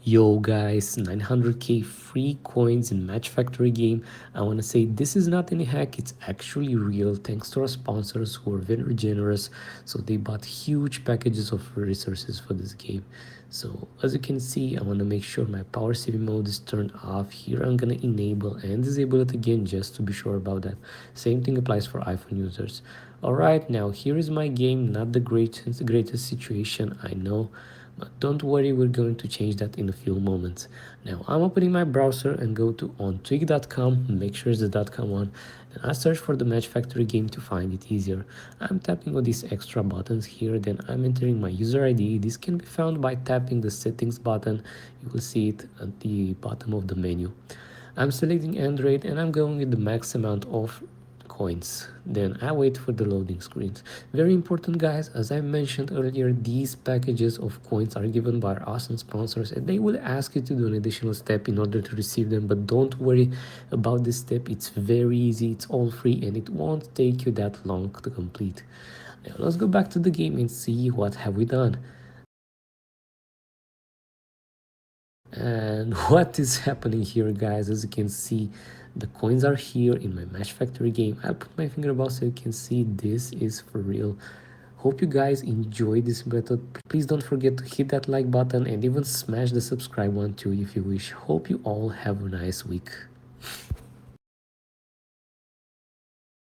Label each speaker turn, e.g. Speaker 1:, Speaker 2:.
Speaker 1: Yo guys, 900k free coins in Match Factory game. I want to say this is not any hack, it's actually real thanks to our sponsors who are very generous. So they bought huge packages of resources for this game. So as you can see, I want to make sure my power saving mode is turned off. Here I'm going to enable and disable it again just to be sure about that. Same thing applies for iPhone users. Alright, now here is my game, not the greatest situation, I know. But don't worry, we're going to change that in a few moments. Now I'm opening my browser and go to ontwig.com, make sure it's the .com one, and I search for the Match Factory game to find it easier. I'm tapping on these extra buttons here, then I'm entering my user ID. This can be found by tapping the settings button. You will see it at the bottom of the menu. I'm selecting Android and I'm going with the max amount of coins. Then I wait for the loading screens. Very important guys, as I mentioned earlier, these packages of coins are given by our awesome sponsors and they will ask you to do an additional step in order to receive them, but don't worry about this step. It's very easy, it's all free, and it won't take you that long to complete. Now let's go back to the game and see what have we done. And what is happening here, guys? As you can see, the coins are here in my Match Factory game. I'll put my finger above so you can see this is for real. Hope you guys enjoy this method. Please don't forget to hit that like button and even smash the subscribe one too if you wish. Hope you all have a nice week.